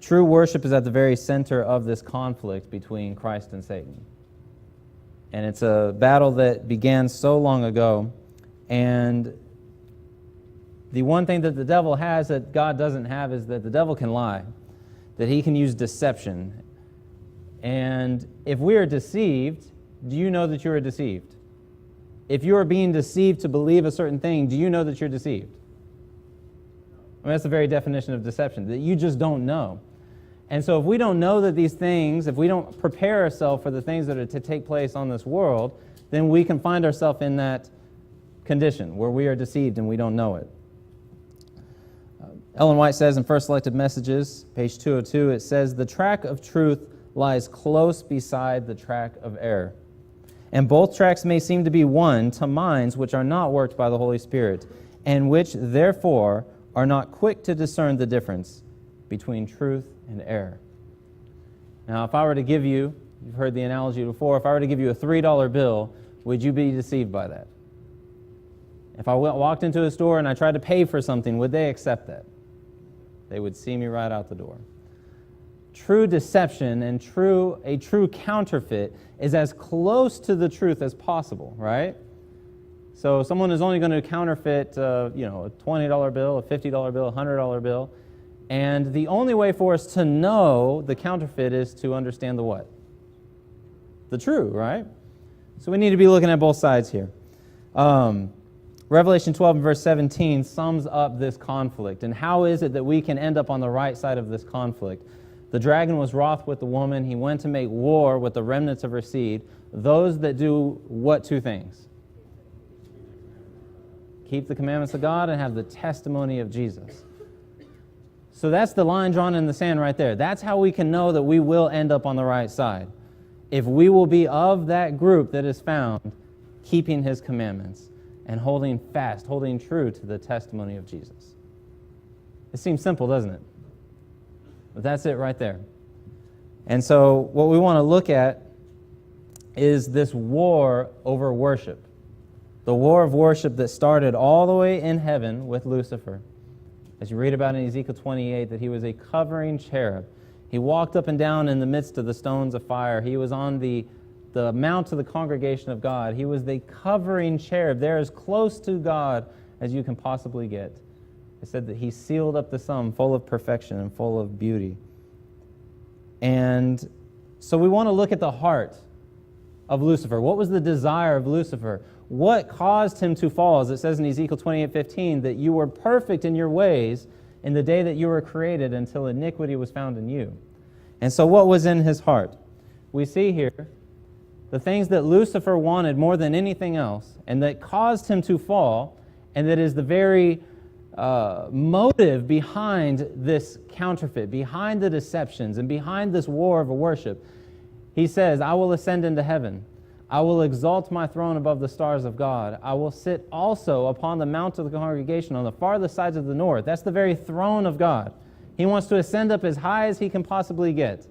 True worship is at the very center of this conflict between Christ and Satan. And it's a battle that began so long ago. And the one thing that the devil has that God doesn't have is that the devil can lie, that he can use deception. And if we are deceived, do you know that you are deceived? If you are being deceived to believe a certain thing, do you know that you're deceived? I mean, that's the very definition of deception, that you just don't know. And so if we don't know that these things, if we don't prepare ourselves for the things that are to take place on this world, then we can find ourselves in that condition where we are deceived and we don't know it. Ellen White says in First Selected Messages, page 202, it says, "The track of truth lies close beside the track of error. And both tracks may seem to be one to minds which are not worked by the Holy Spirit, and which, therefore, are not quick to discern the difference between truth and error." Now, if I were to give you, you've heard the analogy before, if I were to give you a $3 bill, would you be deceived by that? If I walked into a store and I tried to pay for something, would they accept that? They would see me right out the door. True deception and a true counterfeit is as close to the truth as possible, right? So someone is only going to counterfeit, a $20 bill, a $50 bill, a $100 bill, and the only way for us to know the counterfeit is to understand the what? The true, right? So we need to be looking at both sides here. Revelation 12 and verse 17 sums up this conflict. And how is it that we can end up on the right side of this conflict? The dragon was wroth with the woman. He went to make war with the remnants of her seed, those that do what two things? Keep the commandments of God and have the testimony of Jesus. So that's the line drawn in the sand right there. That's how we can know that we will end up on the right side. If we will be of that group that is found keeping His commandments and holding fast, holding true to the testimony of Jesus. It seems simple, doesn't it? But that's it right there. And so what we want to look at is this war over worship. The war of worship that started all the way in heaven with Lucifer. As you read about in Ezekiel 28, that he was a covering cherub. He walked up and down in the midst of the stones of fire. He was on the mount of the congregation of God. He was the covering cherub. They're as close to God as you can possibly get. It said that he sealed up the sum, full of perfection and full of beauty. And so we want to look at the heart of Lucifer. What was the desire of Lucifer? What caused him to fall? As it says in Ezekiel 28:15, that you were perfect in your ways in the day that you were created until iniquity was found in you. And so what was in his heart? We see here the things that Lucifer wanted more than anything else and that caused him to fall, and that is the very motive behind this counterfeit, behind the deceptions, and behind this war of worship. He says, "I will ascend into heaven. I will exalt my throne above the stars of God. I will sit also upon the mount of the congregation on the farthest sides of the north." That's the very throne of God. He wants to ascend up as high as he can possibly get.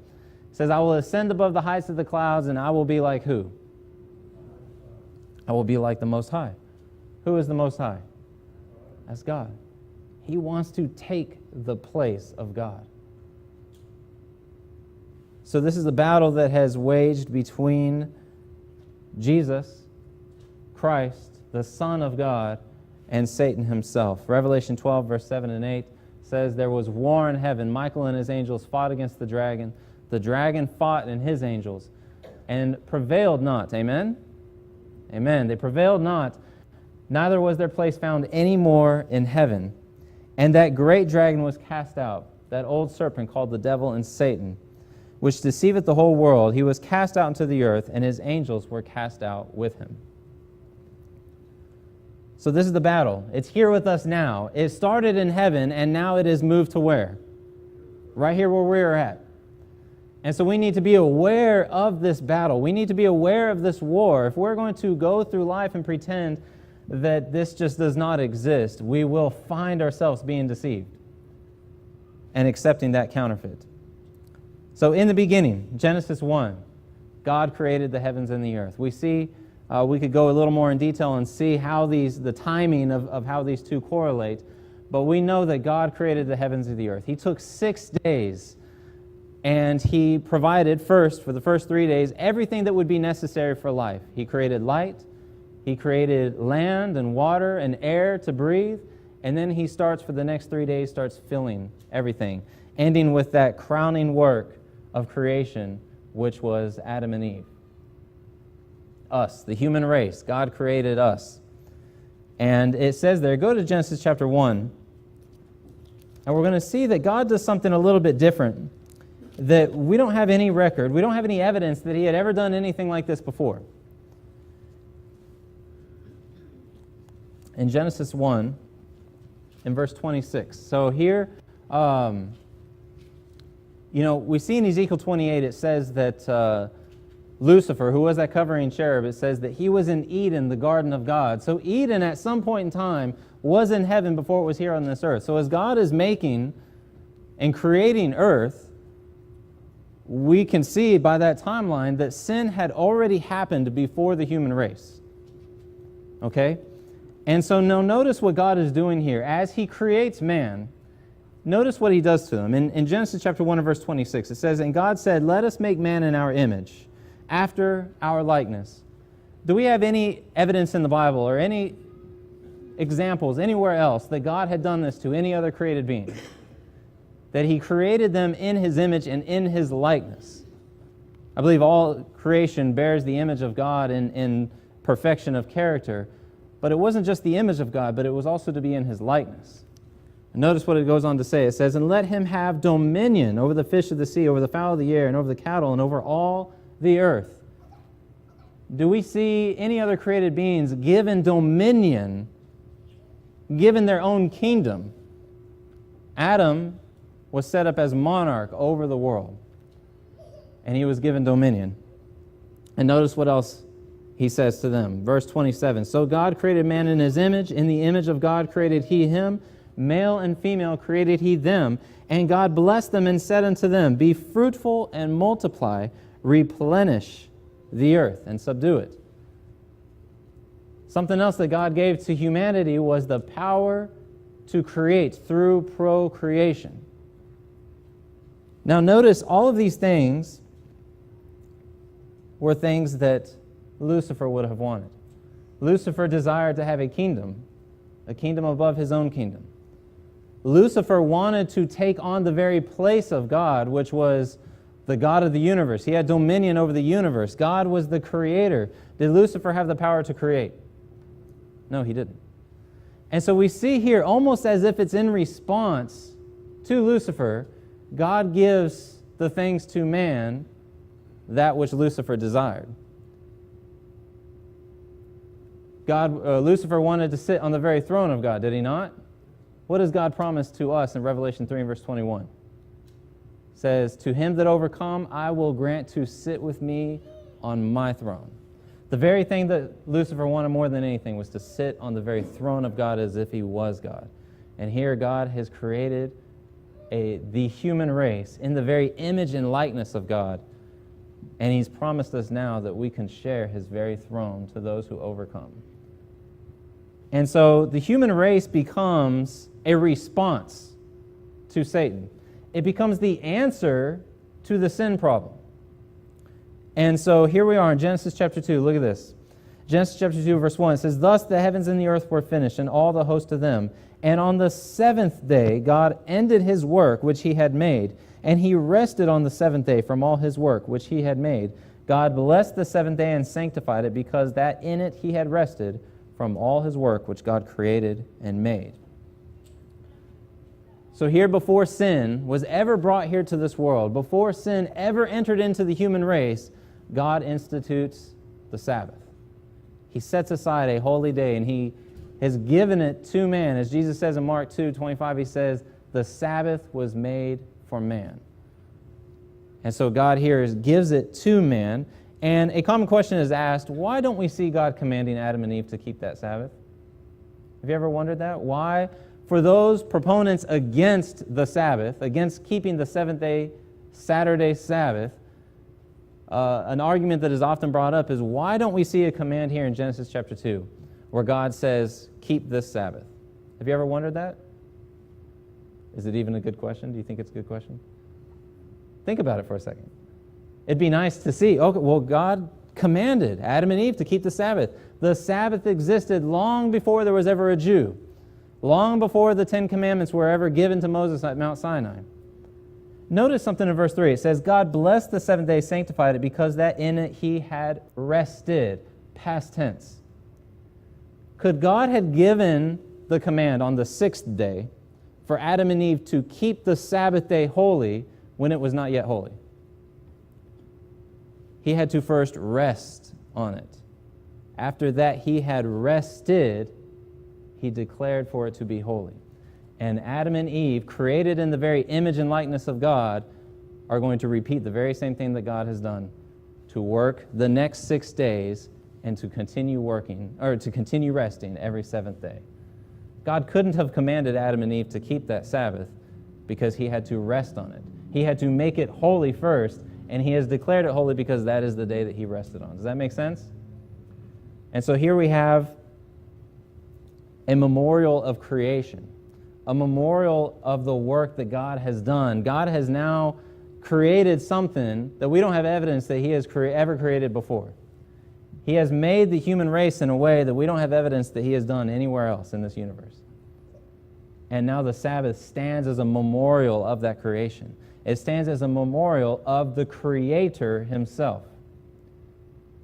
He says, "I will ascend above the heights of the clouds, and I will be like" who? I will be like the Most High. Who is the Most High? That's God. He wants to take the place of God. So this is the battle that has waged between Jesus, Christ, the Son of God, and Satan himself. Revelation 12, verse 7 and 8 says, "There was war in heaven. Michael and his angels fought against the dragon. The dragon fought and his angels, and prevailed not." Amen? Amen. They prevailed not. Neither was their place found any more in heaven. And that great dragon was cast out, that old serpent called the devil and Satan, which deceiveth the whole world. He was cast out into the earth, and his angels were cast out with him. So this is the battle. It's here with us now. It started in heaven, and now it is moved to where? Right here where we're at. And so we need to be aware of this battle. We need to be aware of this war. If we're going to go through life and pretend that this just does not exist, we will find ourselves being deceived and accepting that counterfeit. So in the beginning, Genesis 1, God created the heavens and the earth. We see, we could go a little more in detail and see how the timing of how these two correlate, but we know that God created the heavens and the earth. He took 6 days And he provided first, for the first 3 days, everything that would be necessary for life. He created light, he created land and water and air to breathe, and then he starts, for the next 3 days, starts filling everything, ending with that crowning work of creation, which was Adam and Eve. Us, the human race. God created us. And it says there, go to Genesis chapter 1, and we're going to see that God does something a little bit different, that we don't have any record, we don't have any evidence that he had ever done anything like this before. In Genesis 1, in verse 26. So here, we see in Ezekiel 28, it says that Lucifer, who was that covering cherub, it says that he was in Eden, the garden of God. So Eden, at some point in time, was in heaven before it was here on this earth. So as God is making and creating earth, we can see by that timeline that sin had already happened before the human race. Okay? And so now notice what God is doing here. As he creates man, notice what he does to him. In Genesis chapter 1 and verse 26, it says, "And God said, let us make man in our image, after our likeness." Do we have any evidence in the Bible or any examples anywhere else that God had done this to any other created being? That he created them in his image and in his likeness. I believe all creation bears the image of God in perfection of character, but it wasn't just the image of God, but it was also to be in his likeness. And notice what it goes on to say. It says, "And let him have dominion over the fish of the sea, over the fowl of the air, and over the cattle, and over all the earth." Do we see any other created beings given dominion, given their own kingdom? Adam was set up as monarch over the world, and he was given dominion. And notice what else he says to them. Verse 27, "So God created man in his image. In the image of God created he him. Male and female created he them. And God blessed them and said unto them, Be fruitful and multiply, replenish the earth and subdue it." Something else that God gave to humanity was the power to create through procreation. Now notice all of these things were things that Lucifer would have wanted. Lucifer desired to have a kingdom above his own kingdom. Lucifer wanted to take on the very place of God, which was the God of the universe. He had dominion over the universe. God was the creator. Did Lucifer have the power to create? No, he didn't. And so we see here, almost as if it's in response to Lucifer, God gives the things to man that which Lucifer desired. Lucifer wanted to sit on the very throne of God, did he not? What does God promise to us in Revelation 3 and verse 21? It says, "To him that overcome, I will grant to sit with me on my throne." The very thing that Lucifer wanted more than anything was to sit on the very throne of God as if he was God. And here God has created the human race in the very image and likeness of God. And he's promised us now that we can share his very throne to those who overcome. And so the human race becomes a response to Satan. It becomes the answer to the sin problem. And so here we are in Genesis chapter 2. Look at this. Genesis chapter 2, verse 1. It says, "Thus the heavens and the earth were finished, and all the host of them. And on the seventh day God ended his work which he had made, and he rested on the seventh day from all his work which he had made. God blessed the seventh day and sanctified it, because that in it he had rested from all his work which God created and made." So here, before sin was ever brought here to this world, before sin ever entered into the human race, God institutes the Sabbath. He sets aside a holy day, and he has given it to man. As Jesus says in Mark 2:25, he says, "The Sabbath was made for man." And so God here gives it to man. And a common question is asked, why don't we see God commanding Adam and Eve to keep that Sabbath? Have you ever wondered that? Why, for those proponents against the Sabbath, against keeping the seventh-day Saturday Sabbath, an argument that is often brought up is, why don't we see a command here in Genesis chapter 2 where God says, keep this Sabbath? Have you ever wondered that? Is it even a good question? Do you think it's a good question? Think about it for a second. It'd be nice to see, okay, well, God commanded Adam and Eve to keep the Sabbath. The Sabbath existed long before there was ever a Jew, long before the Ten Commandments were ever given to Moses at Mount Sinai. Notice something in verse 3. It says, God blessed the seventh day, sanctified it, because that in it he had rested. Past tense. Could God have given the command on the sixth day for Adam and Eve to keep the Sabbath day holy when it was not yet holy? He had to first rest on it. After that he had rested, he declared for it to be holy. And Adam and Eve, created in the very image and likeness of God, are going to repeat the very same thing that God has done, to work the next 6 days and to continue working, or to continue resting every seventh day. God couldn't have commanded Adam and Eve to keep that Sabbath because he had to rest on it. He had to make it holy first, and he has declared it holy because that is the day that he rested on. Does that make sense? And so here we have a memorial of creation, a memorial of the work that God has done. God has now created something that we don't have evidence that he has ever created before. He has made the human race in a way that we don't have evidence that he has done anywhere else in this universe. And now the Sabbath stands as a memorial of that creation. It stands as a memorial of the Creator himself.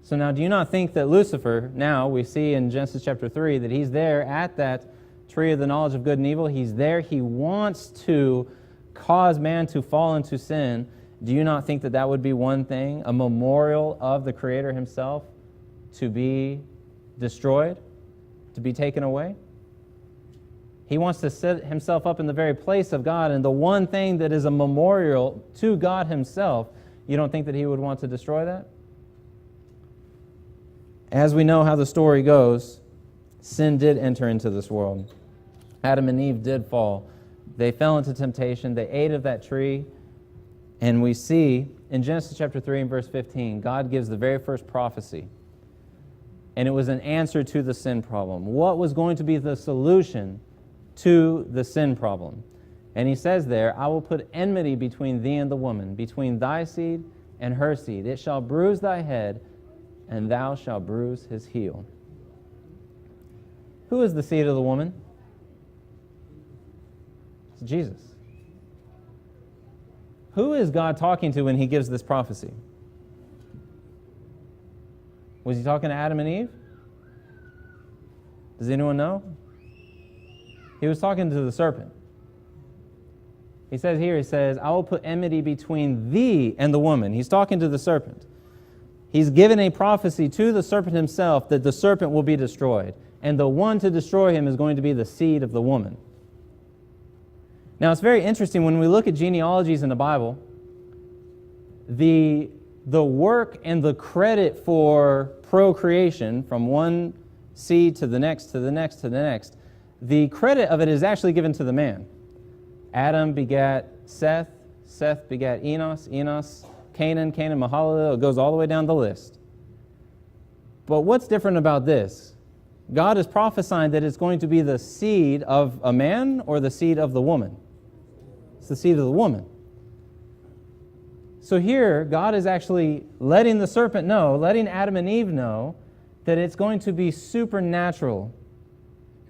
So now, do you not think that Lucifer, now we see in Genesis chapter 3 that he's there at that tree of the knowledge of good and evil? He's there. He wants to cause man to fall into sin. Do you not think that that would be one thing, a memorial of the Creator himself to be destroyed, to be taken away? He wants to set himself up in the very place of God, and the one thing that is a memorial to God himself, you don't think that he would want to destroy that? As we know how the story goes, sin did enter into this world. Adam and Eve did fall. They fell into temptation. They ate of that tree. And we see in Genesis chapter 3 and verse 15, God gives the very first prophecy. And it was an answer to the sin problem. What was going to be the solution to the sin problem? And he says there, I will put enmity between thee and the woman, between thy seed and her seed. It shall bruise thy head, and thou shalt bruise his heel. Who is the seed of the woman? It's Jesus. Who is God talking to when he gives this prophecy? Was he talking to Adam and Eve? Does anyone know? He was talking to the serpent. He says here, he says, I will put enmity between thee and the woman. He's talking to the serpent. He's given a prophecy to the serpent himself that the serpent will be destroyed. And the one to destroy him is going to be the seed of the woman. Now, it's very interesting when we look at genealogies in the Bible, the work and the credit for procreation from one seed to the next, to the next, to the next, the credit of it is actually given to the man. Adam begat Seth, Seth begat Enos, Enos, Canaan, Canaan, Mahalalel. It goes all the way down the list. But what's different about this? God is prophesying that it's going to be the seed of a man or the seed of the woman. It's the seed of the woman. So here, God is actually letting the serpent know, letting Adam and Eve know, that it's going to be supernatural.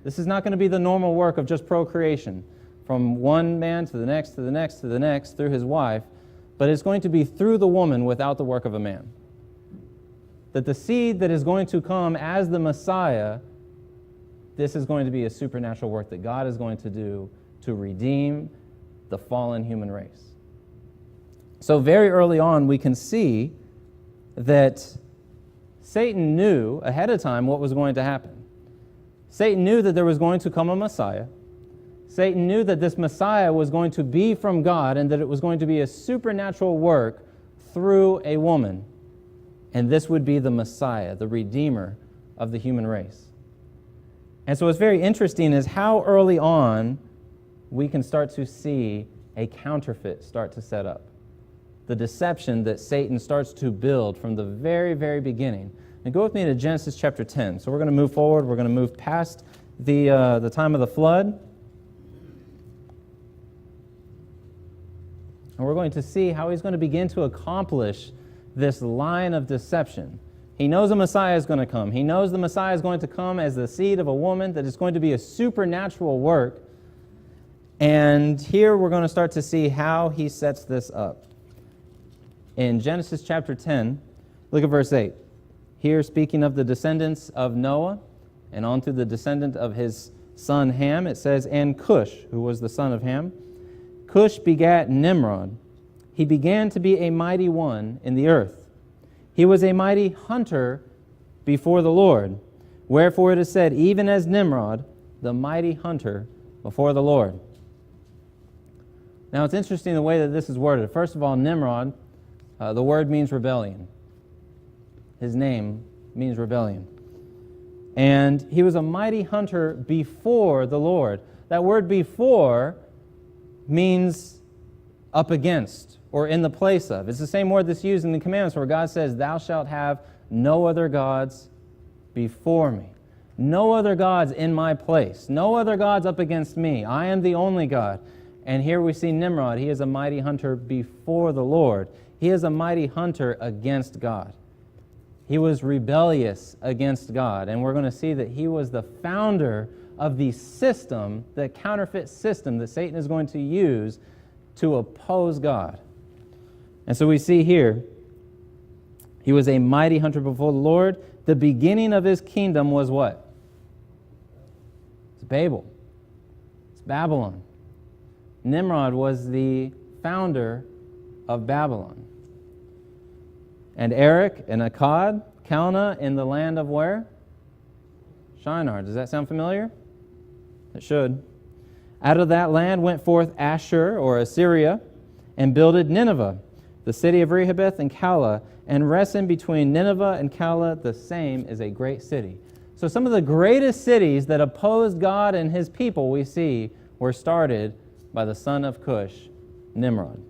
This is not going to be the normal work of just procreation from one man to the next, to the next, to the next, through his wife, but it's going to be through the woman without the work of a man. That the seed that is going to come as the Messiah, this is going to be a supernatural work that God is going to do to redeem the fallen human race. So very early on, we can see that Satan knew ahead of time what was going to happen. Satan knew that there was going to come a Messiah. Satan knew that this Messiah was going to be from God and that it was going to be a supernatural work through a woman. And this would be the Messiah, the Redeemer of the human race. And so what's very interesting is how early on we can start to see a counterfeit start to set up. The deception that Satan starts to build from the very, very beginning. And go with me to Genesis chapter 10. So we're going to move forward. We're going to move past the time of the flood. And we're going to see how he's going to begin to accomplish this line of deception. He knows a Messiah is going to come. He knows the Messiah is going to come as the seed of a woman, that is going to be a supernatural work. And here we're going to start to see how he sets this up. In Genesis chapter 10, look at verse 8. Here, speaking of the descendants of Noah and on to the descendant of his son Ham, it says, and Cush, who was the son of Ham, Cush begat Nimrod. He began to be a mighty one in the earth. He was a mighty hunter before the Lord. Wherefore it is said, even as Nimrod, the mighty hunter before the Lord. Now it's interesting the way that this is worded. First of all, Nimrod, the word means rebellion. His name means rebellion. And he was a mighty hunter before the Lord. That word before means up against or in the place of. It's the same word that's used in the commandments where God says, thou shalt have no other gods before me. No other gods in my place. No other gods up against me. I am the only God. And here we see Nimrod. He is a mighty hunter before the Lord. He is a mighty hunter against God. He was rebellious against God. And we're going to see that he was the founder of the system, the counterfeit system that Satan is going to use to oppose God. And so we see here, he was a mighty hunter before the Lord. The beginning of his kingdom was what? It's Babel. It's Babylon. Nimrod was the founder of Babylon. And Erech and Akkad, Calneh in the land of where? Shinar. Does that sound familiar? It should. Out of that land went forth Ashur, or Assyria, and builded Nineveh, the city of Rehoboth and Calah, and resting between Nineveh and Calah, the same is a great city. So some of the greatest cities that opposed God and his people we see were started by the son of Cush, Nimrod.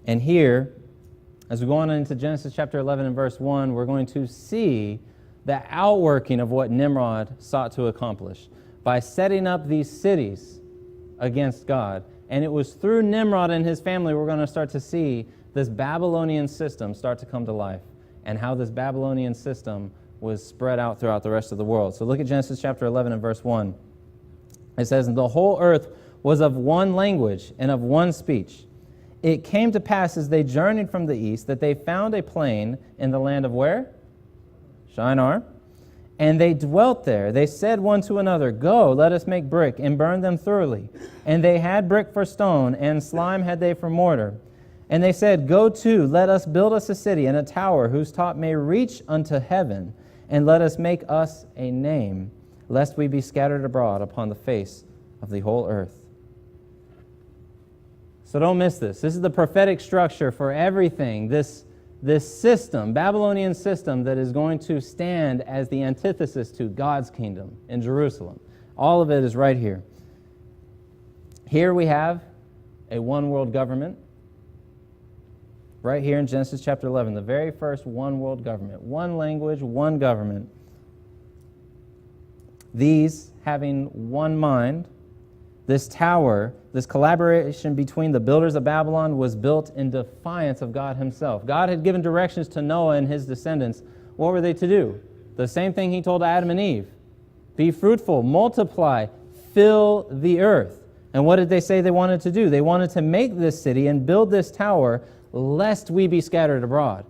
And here, as we go on into Genesis chapter 11 and verse 1, we're going to see the outworking of what Nimrod sought to accomplish by setting up these cities against God. And it was through Nimrod and his family we're going to start to see this Babylonian system start to come to life and how this Babylonian system was spread out throughout the rest of the world. So look at Genesis chapter 11 and verse 1. It says, and the whole earth was of one language and of one speech. It came to pass as they journeyed from the east that they found a plain in the land of where? Shinar. And they dwelt there. They said one to another, go, let us make brick and burn them thoroughly. And they had brick for stone, and slime had they for mortar. And they said, go to, let us build us a city and a tower whose top may reach unto heaven, and let us make us a name, lest we be scattered abroad upon the face of the whole earth. So don't miss this. This is the prophetic structure for everything. This system, Babylonian system, that is going to stand as the antithesis to God's kingdom in Jerusalem. All of it is right here. Here we have a one world government. Right here in Genesis chapter 11, the very first one world government. One language, one government. These having one mind. This tower, this collaboration between the builders of Babylon was built in defiance of God himself. God had given directions to Noah and his descendants. What were they to do? The same thing he told Adam and Eve. Be fruitful, multiply, fill the earth. And what did they say they wanted to do? They wanted to make this city and build this tower lest we be scattered abroad.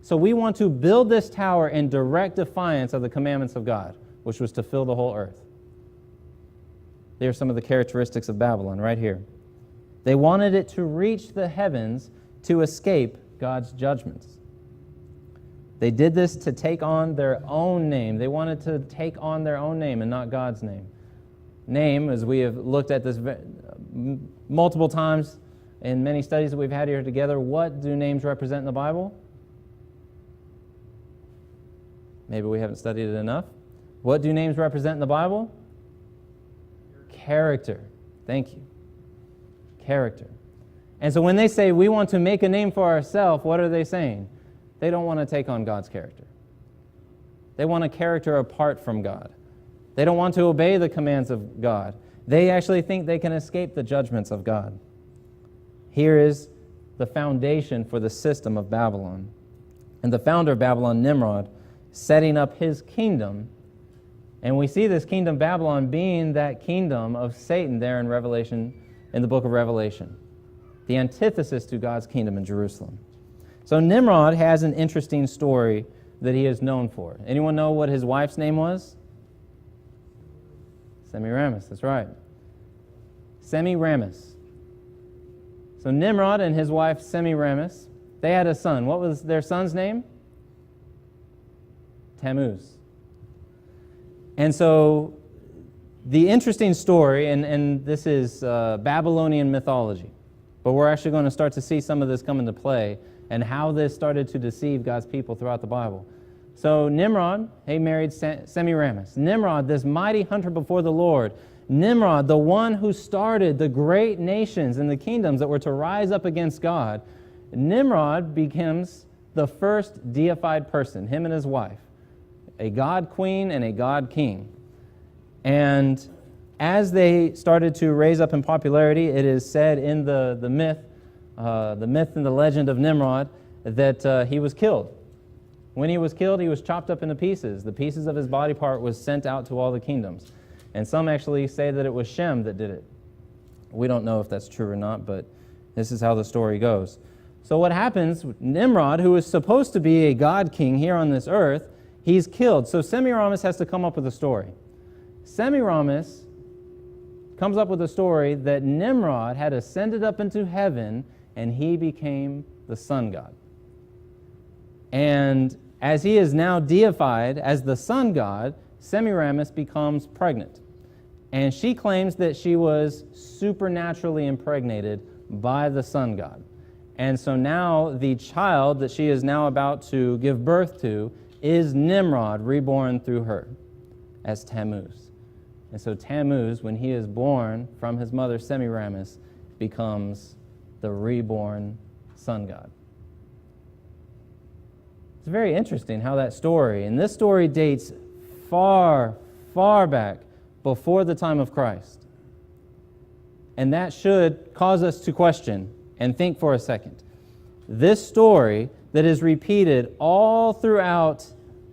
So we want to build this tower in direct defiance of the commandments of God, which was to fill the whole earth. There are some of the characteristics of Babylon right here. They wanted it to reach the heavens to escape God's judgments. They did this to take on their own name. They wanted to take on their own name and not God's name. Name, as we have looked at this multiple times in many studies that we've had here together, what do names represent in the Bible? Maybe we haven't studied it enough. What do names represent in the Bible? Character. Thank you. Character. And so when they say we want to make a name for ourselves, what are they saying? They don't want to take on God's character. They want a character apart from God. They don't want to obey the commands of God. They actually think they can escape the judgments of God. Here is the foundation for the system of Babylon. And the founder of Babylon, Nimrod, setting up his kingdom. And we see this kingdom, Babylon, being that kingdom of Satan there in Revelation, in the book of Revelation. The antithesis to God's kingdom in Jerusalem. So Nimrod has an interesting story that he is known for. Anyone know what his wife's name was? Semiramis, that's right. Semiramis. So Nimrod and his wife Semiramis, they had a son. What was their son's name? Tammuz. And so the interesting story, and this is Babylonian mythology, but we're actually going to start to see some of this come into play and how this started to deceive God's people throughout the Bible. So Nimrod, he married Semiramis. Nimrod, this mighty hunter before the Lord. Nimrod, the one who started the great nations and the kingdoms that were to rise up against God. Nimrod becomes the first deified person, him and his wife, a god queen and a god king. And as they started to raise up in popularity, it is said in the myth and the legend of Nimrod that he was killed. When he was killed, he was chopped up into pieces. The pieces of his body part was sent out to all the kingdoms. And some actually say that it was Shem that did it. We don't know if that's true or not, but this is how the story goes. So what happens, Nimrod, who is supposed to be a god king here on this earth, he's killed. So Semiramis has to come up with a story. Semiramis comes up with a story that Nimrod had ascended up into heaven and he became the sun god. And as he is now deified as the sun god, Semiramis becomes pregnant. And she claims that she was supernaturally impregnated by the sun god. And so now the child that she is now about to give birth to is Nimrod, reborn through her as Tammuz. And so Tammuz, when he is born from his mother Semiramis, becomes the reborn sun god. It's very interesting how that story, and this story dates far, far back before the time of Christ. And that should cause us to question and think for a second. This story that is repeated all throughout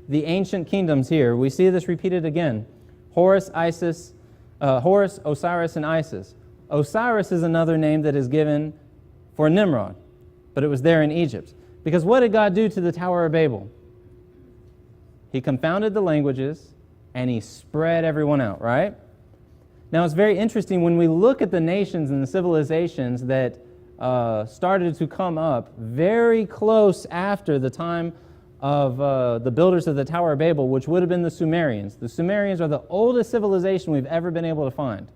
the ancient kingdoms here, we see this repeated again. Horus, Osiris, and Isis. Osiris is another name that is given for Nimrod, but it was there in Egypt. Because what did God do to the Tower of Babel? He confounded the languages and he spread everyone out, right? Now it's very interesting when we look at the nations and the civilizations that started to come up very close after the time of the builders of the Tower of Babel, which would have been the Sumerians. The Sumerians are the oldest civilization we've ever been able to find.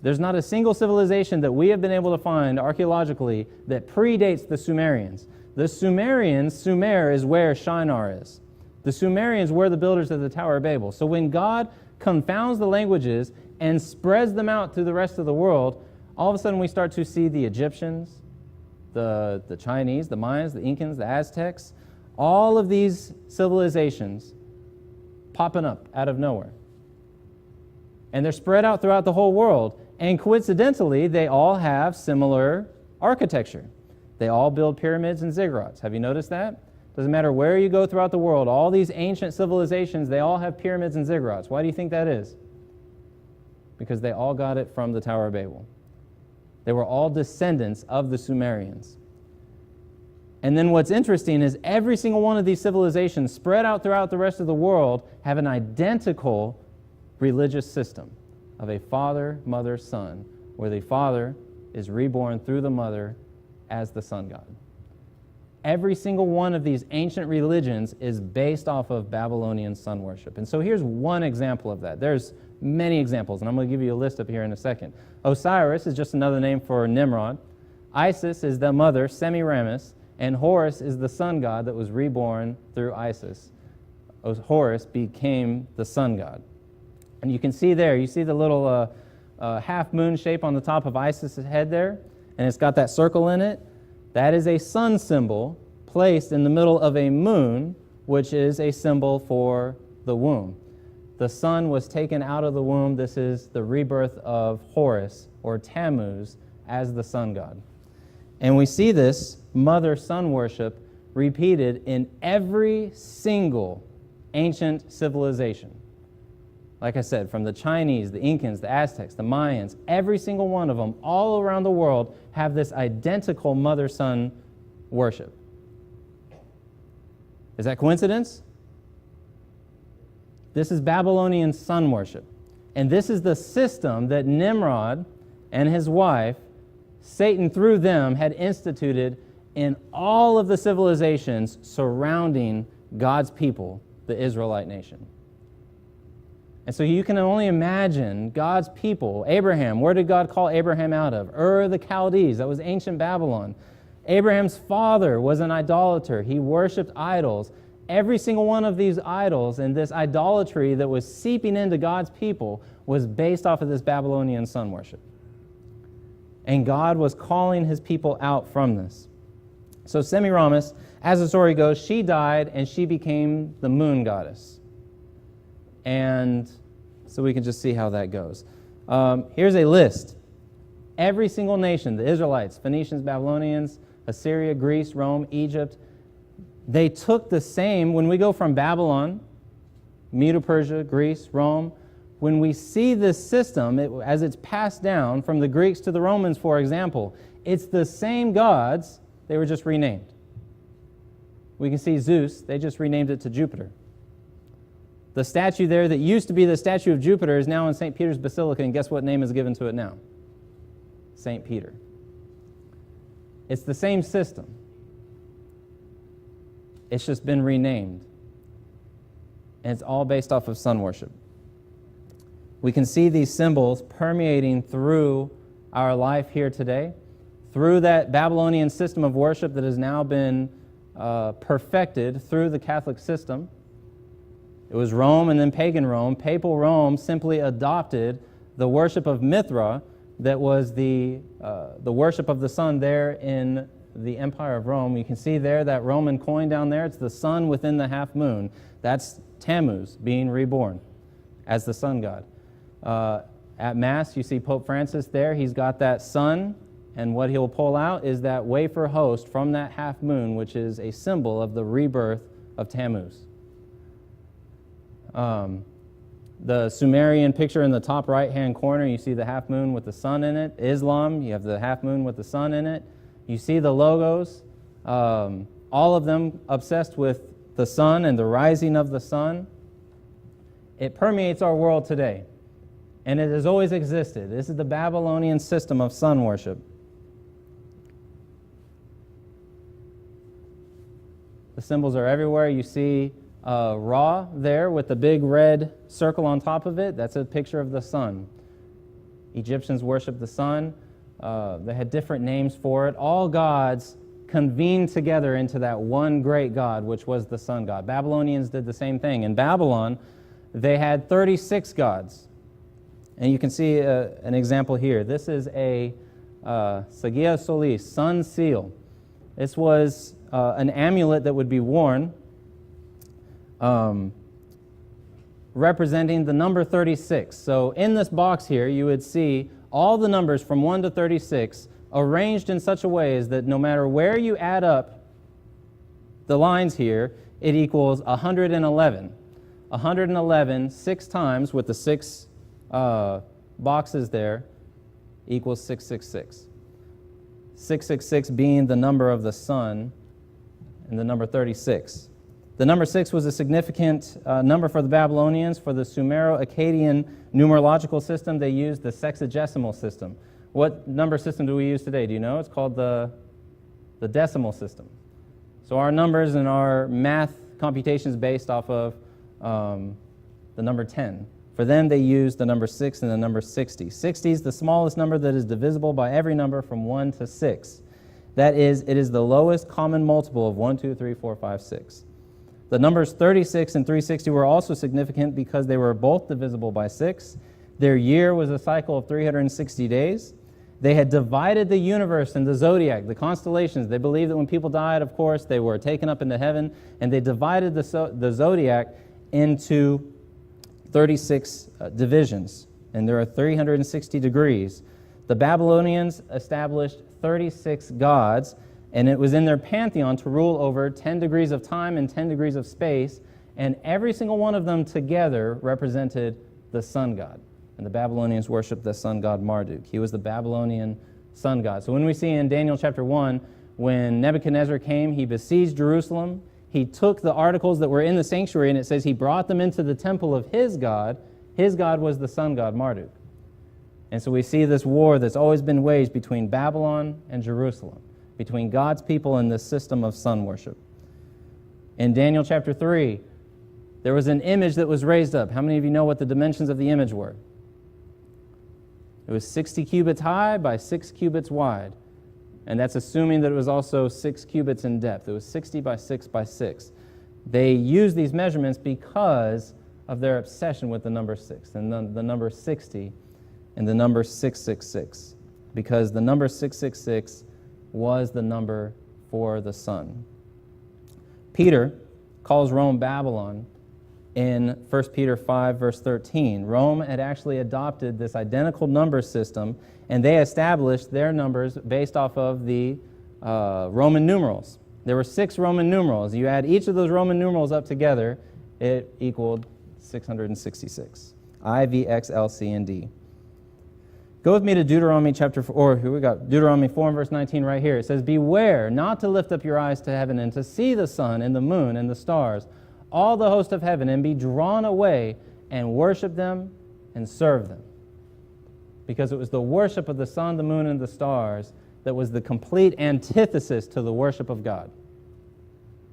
There's not a single civilization that we have been able to find archaeologically that predates the Sumerians. The Sumerians, Sumer is where Shinar is. The Sumerians were the builders of the Tower of Babel. So when God confounds the languages and spreads them out to the rest of the world, all of a sudden we start to see the Egyptians, the Chinese, the Mayans, the Incans, the Aztecs, all of these civilizations popping up out of nowhere. And they're spread out throughout the whole world. And coincidentally, they all have similar architecture. They all build pyramids and ziggurats. Have you noticed that? Doesn't matter where you go throughout the world, all these ancient civilizations, they all have pyramids and ziggurats. Why do you think that is? Because they all got it from the Tower of Babel. They were all descendants of the Sumerians. And then what's interesting is every single one of these civilizations spread out throughout the rest of the world have an identical religious system of a father, mother, son, where the father is reborn through the mother as the sun god. Every single one of these ancient religions is based off of Babylonian sun worship. And so here's one example of that. There's many examples, and I'm going to give you a list up here in a second. Osiris is just another name for Nimrod. Isis is the mother, Semiramis, and Horus is the sun god that was reborn through Isis. Horus became the sun god. And you can see there, you see the little half moon shape on the top of Isis' head there, and it's got that circle in it. That is a sun symbol placed in the middle of a moon, which is a symbol for the womb. the sun was taken out of the womb. This is the rebirth of Horus, or Tammuz, as the sun god. And we see this mother-son worship repeated in every single ancient civilization. Like I said, from the Chinese, the Incans, the Aztecs, the Mayans, every single one of them, all around the world, have this identical mother-son worship. Is that coincidence? This is Babylonian sun worship. And this is the system that Nimrod and his wife, Satan through them, had instituted in all of the civilizations surrounding God's people, the Israelite nation. And so you can only imagine God's people. Abraham, where did God call Abraham out of? Ur of the Chaldees, that was ancient Babylon. Abraham's father was an idolater. He worshipped idols. Every single one of these idols and this idolatry that was seeping into God's people was based off of this Babylonian sun worship. And God was calling his people out from this. So Semiramis, as the story goes, she died and she became the moon goddess. And so we can just see how that goes. Here's a list. Every single nation, the Israelites, Phoenicians, Babylonians, Assyria, Greece, Rome, Egypt, they took the same. When we go from Babylon, Medo-Persia, Greece, Rome, when we see this system, as it's passed down from the Greeks to the Romans, for example, it's the same gods, they were just renamed. We can see Zeus, they just renamed it to Jupiter. The statue there that used to be the statue of Jupiter is now in St. Peter's Basilica, and guess what name is given to it now? St. Peter. It's the same system. It's just been renamed. And it's all based off of sun worship. We can see these symbols permeating through our life here today, through that Babylonian system of worship that has now been perfected through the Catholic system. It was Rome and then pagan Rome. Papal Rome simply adopted the worship of Mithra that was the worship of the sun there in the Empire of Rome. You can see there that Roman coin down there. It's the sun within the half moon. That's Tammuz being reborn as the sun god. At Mass, you see Pope Francis there. He's got that sun, and what he'll pull out is that wafer host from that half moon, which is a symbol of the rebirth of Tammuz. The Sumerian picture in the top right-hand corner, you see the half moon with the sun in it. Islam, you have the half moon with the sun in it. You see the logos, all of them obsessed with the sun and the rising of the sun. It permeates our world today, and it has always existed. This is the Babylonian system of sun worship. The symbols are everywhere. You see Ra there with the big red circle on top of it. That's a picture of the sun. Egyptians worshiped the sun. They had different names for it. All gods convened together into that one great god, which was the sun god. Babylonians did the same thing. In Babylon, they had 36 gods. And you can see an example here. This is a Sagia Solis, sun seal. This was an amulet that would be worn representing the number 36. So in this box here, you would see all the numbers from 1 to 36 arranged in such a way as that no matter where you add up the lines here, it equals 111. 111 6 times with the 6 boxes there equals 666. 666 being the number of the sun and the number 36. The number 6 was a significant number for the Babylonians. For the Sumero-Akkadian numerological system, they used the sexagesimal system. What number system do we use today? Do you know? It's called the decimal system. So our numbers and our math computations based off of the number 10. For them, they used the number 6 and the number 60. 60 is the smallest number that is divisible by every number from 1 to 6. That is, it is the lowest common multiple of 1, 2, 3, 4, 5, 6. The numbers 36 and 360 were also significant because they were both divisible by 6. Their year was a cycle of 360 days. They had divided the universe and the zodiac, the constellations. They believed that when people died, of course, they were taken up into heaven, and they divided the zodiac into 36 divisions, and there are 360 degrees. The Babylonians established 36 gods, and it was in their pantheon to rule over 10 degrees of time and 10 degrees of space, and every single one of them together represented the sun god. And the Babylonians worshiped the sun god Marduk. He was the Babylonian sun god. So when we see in Daniel chapter 1, when Nebuchadnezzar came, he besieged Jerusalem. He took the articles that were in the sanctuary, and it says he brought them into the temple of his god. His god was the sun god Marduk. And so we see this war that's always been waged between Babylon and Jerusalem, between God's people and this system of sun worship. In Daniel chapter 3, there was an image that was raised up. How many of you know what the dimensions of the image were? It was 60 cubits high by 6 cubits wide. And that's assuming that it was also 6 cubits in depth. It was 60 by 6 by 6. They used these measurements because of their obsession with the number 6 and the number 60 and the number 666, because the number 666 was the number for the sun. Peter calls Rome Babylon in 1 Peter 5, verse 13. Rome had actually adopted this identical number system, and they established their numbers based off of the Roman numerals. There were 6 Roman numerals. You add each of those Roman numerals up together, it equaled 666. I, V, X, L, C, and D. Go with me to Deuteronomy chapter 4, or here we got Deuteronomy 4 and verse 19 right here. It says, "Beware not to lift up your eyes to heaven and to see the sun and the moon and the stars, all the host of heaven, and be drawn away and worship them and serve them." Because it was the worship of the sun, the moon, and the stars that was the complete antithesis to the worship of God.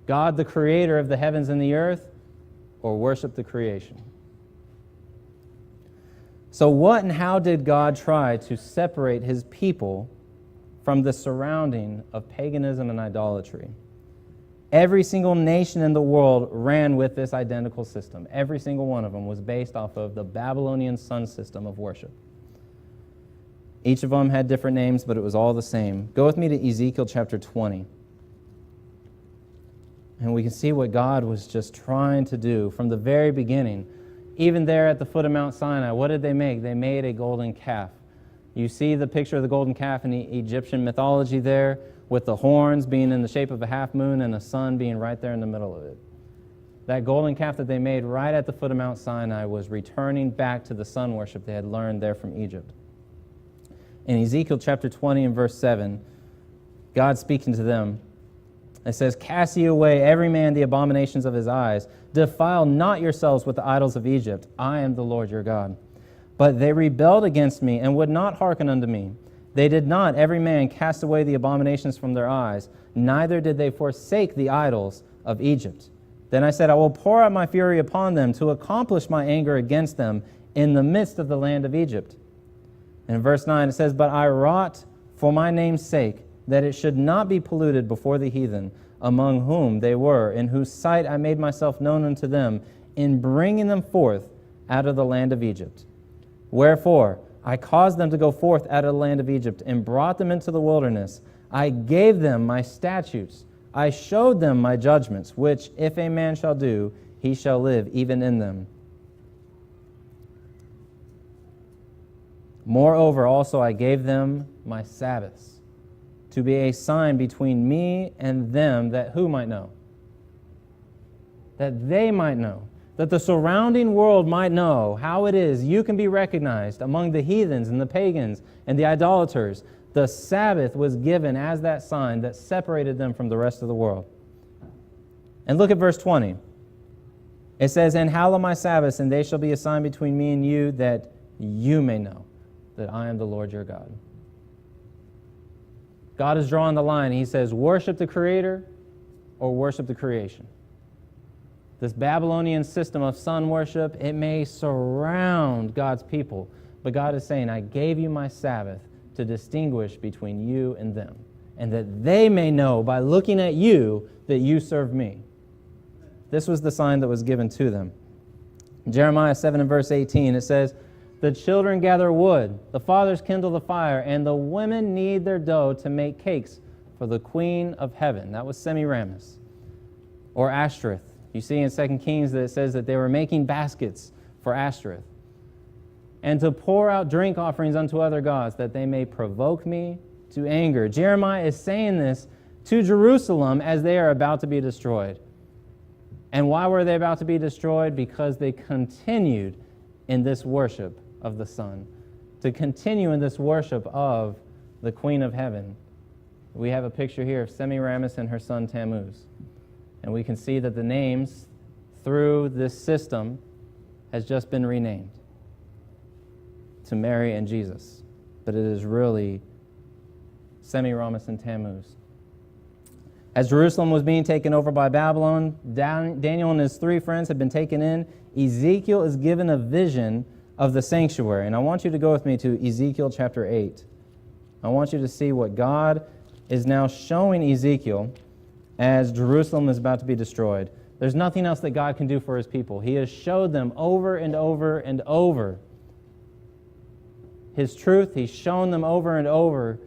God, the creator of the heavens and the earth, or worship the creation. So what and how did God try to separate his people from the surrounding of paganism and idolatry? Every single nation in the world ran with this identical system. Every single one of them was based off of the Babylonian sun system of worship. Each of them had different names, but it was all the same. Go with me to Ezekiel chapter 20. And we can see what God was just trying to do from the very beginning. Even there at the foot of Mount Sinai, what did they make? They made a golden calf. You see the picture of the golden calf in the Egyptian mythology there, with the horns being in the shape of a half moon and the sun being right there in the middle of it. That golden calf that they made right at the foot of Mount Sinai was returning back to the sun worship they had learned there from Egypt. In Ezekiel chapter 20 and verse 7, God speaking to them, it says, "Cast ye away every man the abominations of his eyes. Defile not yourselves with the idols of Egypt. I am the Lord your God. But they rebelled against me and would not hearken unto me. They did not every man cast away the abominations from their eyes, neither did they forsake the idols of Egypt. Then I said, I will pour out my fury upon them to accomplish my anger against them in the midst of the land of Egypt." In verse 9 it says, "But I wrought for my name's sake, that it should not be polluted before the heathen, among whom they were, in whose sight I made myself known unto them, in bringing them forth out of the land of Egypt. Wherefore I caused them to go forth out of the land of Egypt, and brought them into the wilderness. I gave them my statutes. I showed them my judgments, which if a man shall do, he shall live even in them. Moreover also I gave them my Sabbaths, to be a sign between me and them, that who might know? That they might know. That the surrounding world might know how it is you can be recognized among the heathens and the pagans and the idolaters. The Sabbath was given as that sign that separated them from the rest of the world. And look at verse 20. It says, "And hallow my Sabbaths, and they shall be a sign between me and you, that you may know that I am the Lord your God." God is drawing the line. He says, worship the Creator or worship the creation. This Babylonian system of sun worship, it may surround God's people, but God is saying, I gave you my Sabbath to distinguish between you and them, and that they may know by looking at you that you serve me. This was the sign that was given to them. In Jeremiah 7 and verse 18, it says, "The children gather wood, the fathers kindle the fire, and the women knead their dough to make cakes for the queen of heaven." That was Semiramis, or Ashtoreth. You see in 2 Kings that it says that they were making baskets for Ashtoreth, and to pour out drink offerings unto other gods, that they may provoke me to anger. Jeremiah is saying this to Jerusalem as they are about to be destroyed. And why were they about to be destroyed? Because they continued in this worship of the sun, to continue in this worship of the Queen of Heaven. We have a picture here of Semiramis and her son Tammuz. And we can see that the names through this system has just been renamed to Mary and Jesus. But it is really Semiramis and Tammuz. As Jerusalem was being taken over by Babylon, Daniel and his 3 friends had been taken in. Ezekiel is given a vision of the sanctuary. And I want you to go with me to Ezekiel chapter 8. I want you to see what God is now showing Ezekiel as Jerusalem is about to be destroyed. There's nothing else that God can do for his people. He has showed them over and over and over his truth. He's shown them over and over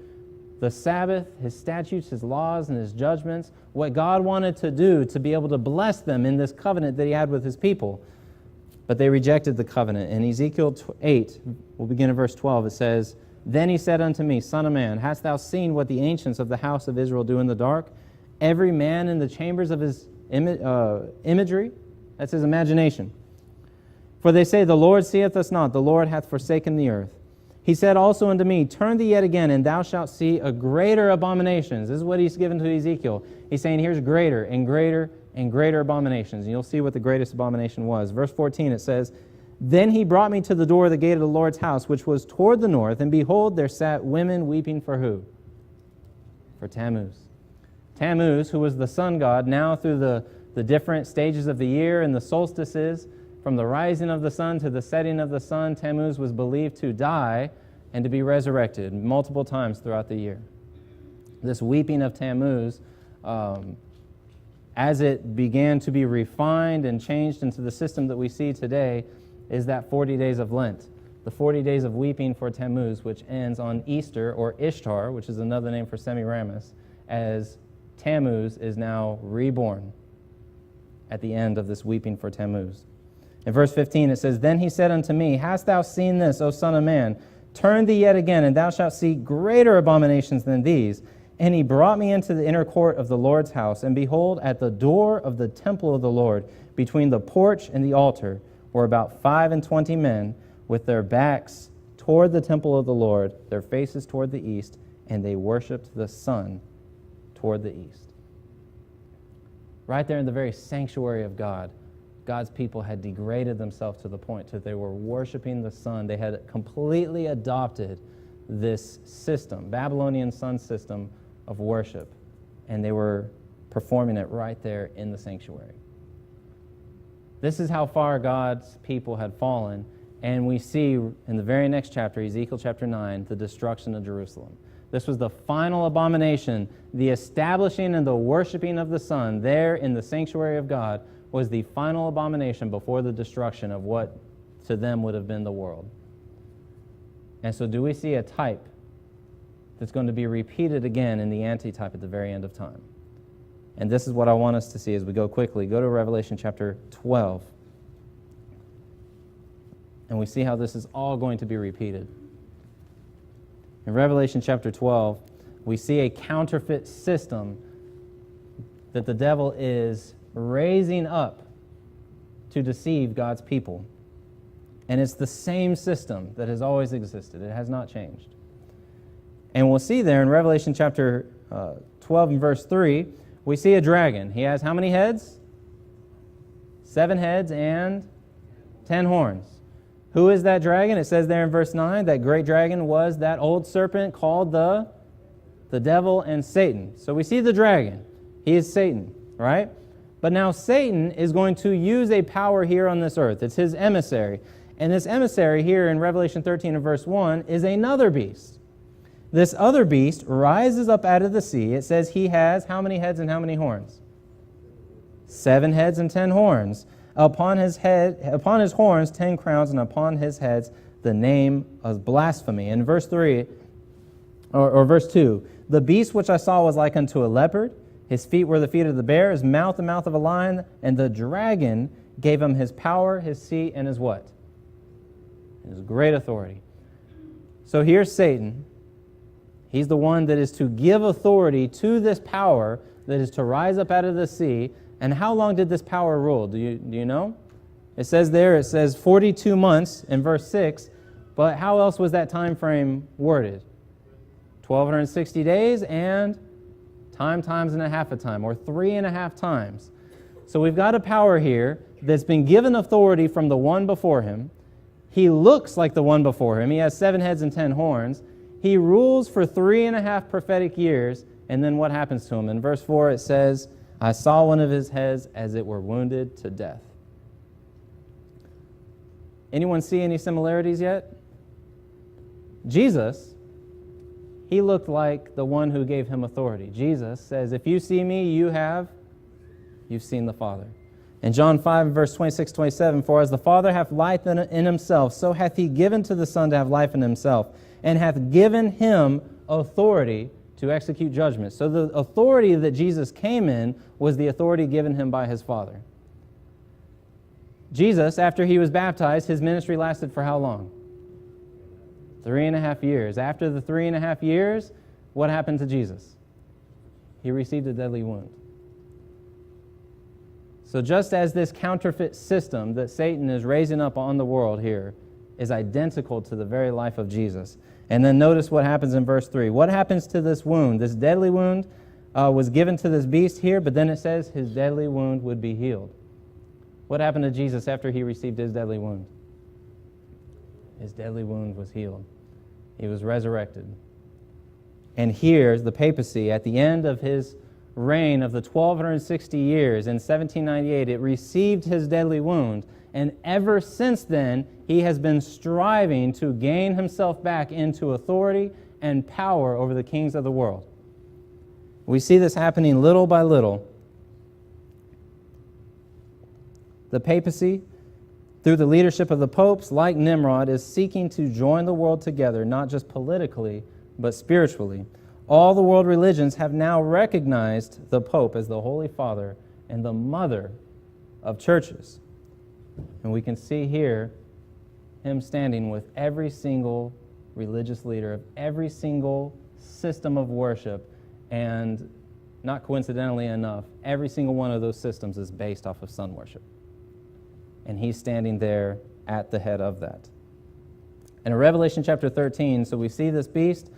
the Sabbath, his statutes, his laws, and his judgments, what God wanted to do to be able to bless them in this covenant that he had with his people. But they rejected the covenant. In Ezekiel 8, we'll begin at verse 12, it says, Then he said unto me, Son of man, hast thou seen what the ancients of the house of Israel do in the dark? Every man in the chambers of his imagery? That's his imagination. For they say, The Lord seeth us not, the Lord hath forsaken the earth. He said also unto me, Turn thee yet again, and thou shalt see a greater abominations. This is what he's given to Ezekiel. He's saying, here's greater and greater and greater abominations. And you'll see what the greatest abomination was. Verse 14, it says, Then he brought me to the door of the gate of the Lord's house, which was toward the north, and behold, there sat women weeping for who? For Tammuz. Tammuz, who was the sun god, now through the different stages of the year and the solstices, from the rising of the sun to the setting of the sun, Tammuz was believed to die and to be resurrected multiple times throughout the year. This weeping of Tammuz, as it began to be refined and changed into the system that we see today, is that 40 days of Lent. The 40 days of weeping for Tammuz, which ends on Easter, or Ishtar, which is another name for Semiramis, as Tammuz is now reborn at the end of this weeping for Tammuz. In verse 15 it says, Then he said unto me, Hast thou seen this, O son of man? Turn thee yet again, and thou shalt see greater abominations than these. And he brought me into the inner court of the Lord's house, and behold, at the door of the temple of the Lord, between the porch and the altar, were about 25 men, with their backs toward the temple of the Lord, their faces toward the east, and they worshipped the sun toward the east. Right there in the very sanctuary of God, God's people had degraded themselves to the point that they were worshiping the sun. They had completely adopted this system, Babylonian sun system of worship, and they were performing it right there in the sanctuary. This is how far God's people had fallen, and we see in the very next chapter, Ezekiel chapter 9, the destruction of Jerusalem. This was the final abomination. The establishing and the worshiping of the sun there in the sanctuary of God was the final abomination before the destruction of what to them would have been the world. And so do we see a type that's going to be repeated again in the antitype at the very end of time? And this is what I want us to see as we go quickly. Go to Revelation chapter 12. And we see how this is all going to be repeated. In Revelation chapter 12, we see a counterfeit system that the devil is raising up to deceive God's people. And it's the same system that has always existed. It has not changed. And we'll see there in Revelation chapter 12 and verse 3, we see a dragon. He has how many heads? 7 heads and 10 horns. Who is that dragon? It says there in verse 9, that great dragon was that old serpent called the devil and Satan. So we see the dragon. He is Satan, right? But now Satan is going to use a power here on this earth. It's his emissary. And this emissary here in Revelation 13 and verse 1 is another beast. This other beast rises up out of the sea. It says he has how many heads and how many horns? 7 heads and 10 horns. Upon his horns 10 crowns, and upon his heads the name of blasphemy. In verse 3, or verse 2, the beast which I saw was like unto a leopard. His feet were the feet of the bear, his mouth the mouth of a lion, and the dragon gave him his power, his seat, and his what? His great authority. So here's Satan. He's the one that is to give authority to this power that is to rise up out of the sea. And how long did this power rule? Do you know? It says 42 months in verse 6, but how else was that time frame worded? 1,260 days and times and a half a time, or 3.5 times. So we've got a power here that's been given authority from the one before him. He looks like the one before him. He has 7 heads and 10 horns. He rules for 3.5 prophetic years, and then what happens to him? In verse 4 it says, I saw one of his heads as it were wounded to death. Anyone see any similarities yet? Jesus, he looked like the one who gave him authority. Jesus says, if you see me, you've seen the Father. In John 5, verse 26, 27, for as the Father hath life in himself, so hath he given to the Son to have life in himself, and hath given him authority to execute judgment. So the authority that Jesus came in was the authority given him by his Father. Jesus, after he was baptized, his ministry lasted for how long? 3.5 years. After the 3.5 years, what happened to Jesus? He received a deadly wound. So just as this counterfeit system that Satan is raising up on the world here is identical to the very life of Jesus. And then notice what happens in verse 3. What happens to this wound? This deadly wound was given to this beast here, but then it says his deadly wound would be healed. What happened to Jesus after he received his deadly wound? His deadly wound was healed. He was resurrected. And here's the papacy at the end of his reign of the 1,260 years in 1798. It received his deadly wound, and ever since then, he has been striving to gain himself back into authority and power over the kings of the world. We see this happening little by little. The papacy, through the leadership of the popes, like Nimrod, is seeking to join the world together, not just politically, but spiritually. All the world religions have now recognized the Pope as the Holy Father and the mother of churches. And we can see here him standing with every single religious leader of every single system of worship, and not coincidentally enough, every single one of those systems is based off of sun worship. And he's standing there at the head of that. And in Revelation chapter 13, so we see this beast.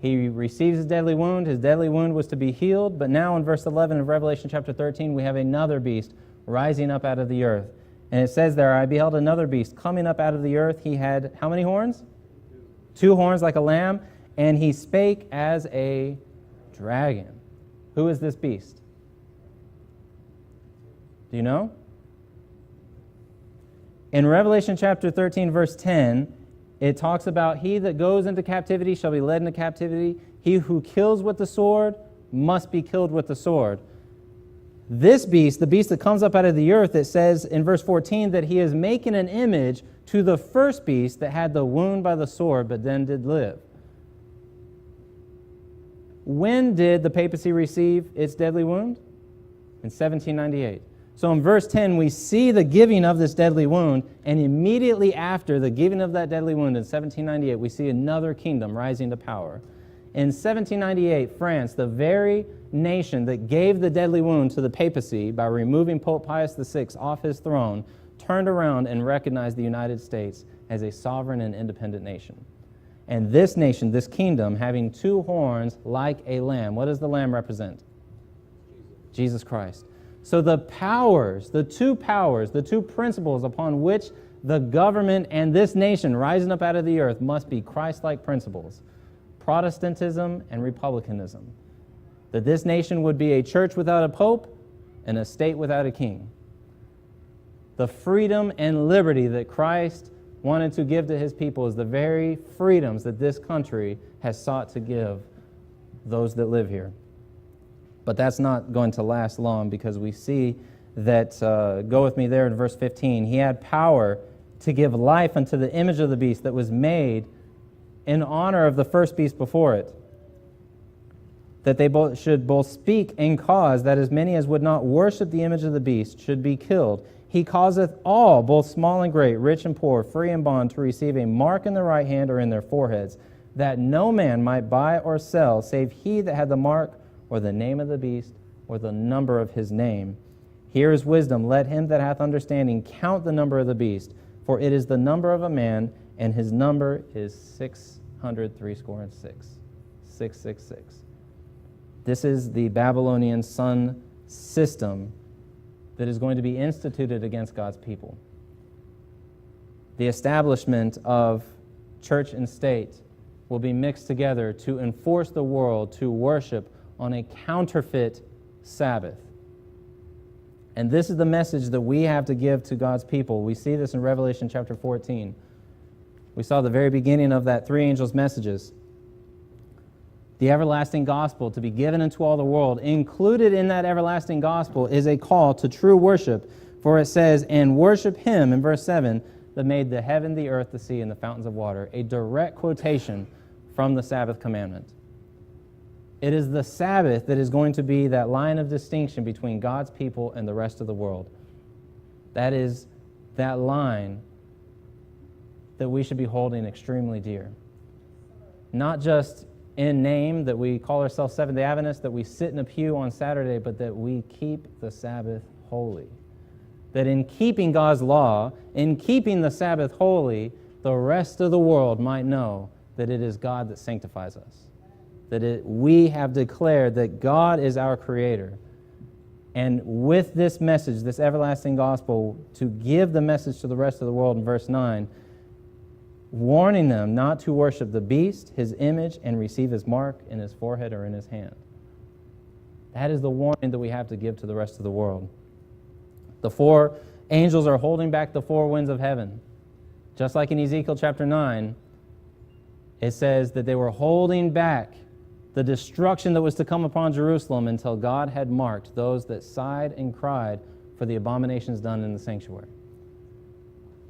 He receives his deadly wound. His deadly wound was to be healed. But now in verse 11 of Revelation chapter 13, we have another beast rising up out of the earth. And it says there, I beheld another beast coming up out of the earth. He had how many horns? 2 horns like a lamb. And he spake as a dragon. Who is this beast? Do you know? In Revelation chapter 13, verse 10, it talks about he that goes into captivity shall be led into captivity. He who kills with the sword must be killed with the sword. This beast, the beast that comes up out of the earth, it says in verse 14 that he is making an image to the first beast that had the wound by the sword but then did live. When did the papacy receive its deadly wound? In 1798. So in verse 10, we see the giving of this deadly wound, and immediately after the giving of that deadly wound in 1798, we see another kingdom rising to power. In 1798, France, the very nation that gave the deadly wound to the papacy by removing Pope Pius VI off his throne, turned around and recognized the United States as a sovereign and independent nation. And this nation, this kingdom, having 2 horns like a lamb. What does the lamb represent? Jesus Christ. So the powers, the two principles upon which the government and this nation rising up out of the earth must be Christ-like principles: Protestantism and republicanism. That this nation would be a church without a pope and a state without a king. The freedom and liberty that Christ wanted to give to his people is the very freedoms that this country has sought to give those that live here. But that's not going to last long, because we see that, go with me there in verse 15, he had power to give life unto the image of the beast that was made in honor of the first beast before it, that they should both speak and cause that as many as would not worship the image of the beast should be killed. He causeth all, both small and great, rich and poor, free and bond, to receive a mark in their right hand or in their foreheads, that no man might buy or sell, save he that had the mark, or the name of the beast, or the number of his name. Here is wisdom. Let him that hath understanding count the number of the beast, for it is the number of a man, and his number is 666. 666. This is the Babylonian sun system that is going to be instituted against God's people. The establishment of church and state will be mixed together to enforce the world to worship on a counterfeit Sabbath. And this is the message that we have to give to God's people. We see this in Revelation chapter 14. We saw the very beginning of that three angels' messages. The everlasting gospel to be given unto all the world. Included in that everlasting gospel is a call to true worship. For it says, and worship him, in verse 7, that made the heaven, the earth, the sea, and the fountains of water. A direct quotation from the Sabbath commandment. It is the Sabbath that is going to be that line of distinction between God's people and the rest of the world. That is that line that we should be holding extremely dear. Not just in name that we call ourselves Seventh-day Adventists, that we sit in a pew on Saturday, but that we keep the Sabbath holy. That in keeping God's law, in keeping the Sabbath holy, the rest of the world might know that it is God that sanctifies us. That we have declared that God is our Creator. And with this message, this everlasting gospel, to give the message to the rest of the world in verse 9, warning them not to worship the beast, his image, and receive his mark in his forehead or in his hand. That is the warning that we have to give to the rest of the world. The four angels are holding back the four winds of heaven. Just like in Ezekiel chapter 9, it says that they were holding back the destruction that was to come upon Jerusalem until God had marked those that sighed and cried for the abominations done in the sanctuary.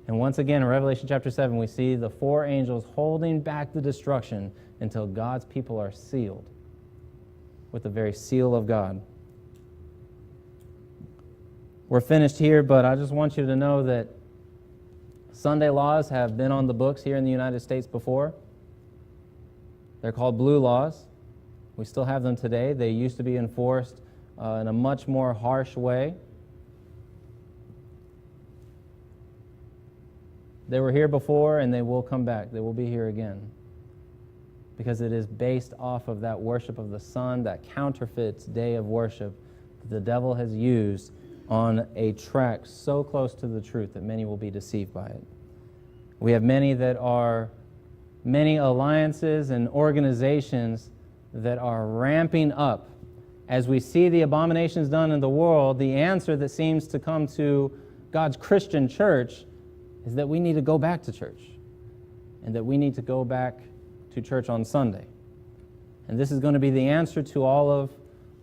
And once again, in Revelation chapter 7, we see the four angels holding back the destruction until God's people are sealed with the very seal of God. We're finished here, but I just want you to know that Sunday laws have been on the books here in the United States before. They're called blue laws. We still have them today. They used to be enforced in a much more harsh way. They were here before, and they will come back. They will be here again. Because it is based off of that worship of the sun, that counterfeit day of worship that the devil has used on a track so close to the truth that many will be deceived by it. We have many alliances and organizations that are ramping up. As we see the abominations done in the world, the answer that seems to come to God's Christian church is that we need to go back to church, and that we need to go back to church on Sunday. And this is going to be the answer to all of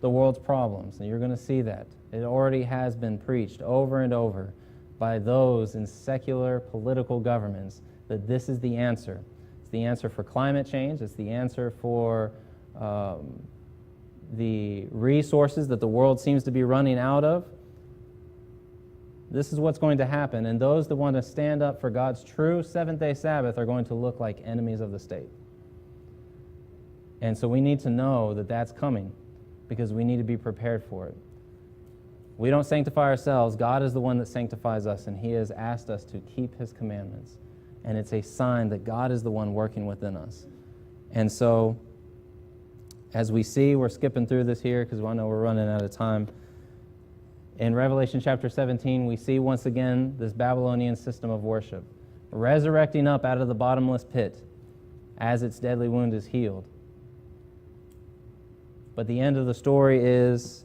the world's problems, and you're going to see that. It already has been preached over and over by those in secular political governments that this is the answer. It's the answer for climate change. It's the answer for the resources that the world seems to be running out of. This is what's going to happen, and those that want to stand up for God's true seventh-day Sabbath are going to look like enemies of the state. And so we need to know that that's coming, because we need to be prepared for it. We don't sanctify ourselves. God is the one that sanctifies us, and He has asked us to keep His commandments. And it's a sign that God is the one working within us. And so, as we see, we're skipping through this here because I know we're running out of time. In Revelation chapter 17, we see once again this Babylonian system of worship, resurrecting up out of the bottomless pit as its deadly wound is healed. But the end of the story is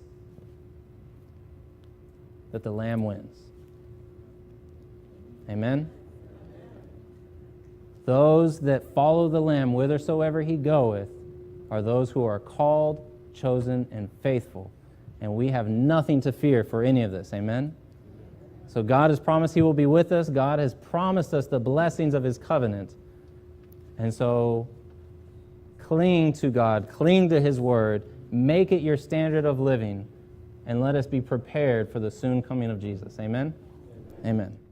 that the Lamb wins. Amen? Those that follow the Lamb whithersoever He goeth are those who are called, chosen, and faithful. And we have nothing to fear for any of this. Amen? So God has promised He will be with us. God has promised us the blessings of His covenant. And so cling to God, cling to His Word, make it your standard of living, and let us be prepared for the soon coming of Jesus. Amen? Amen.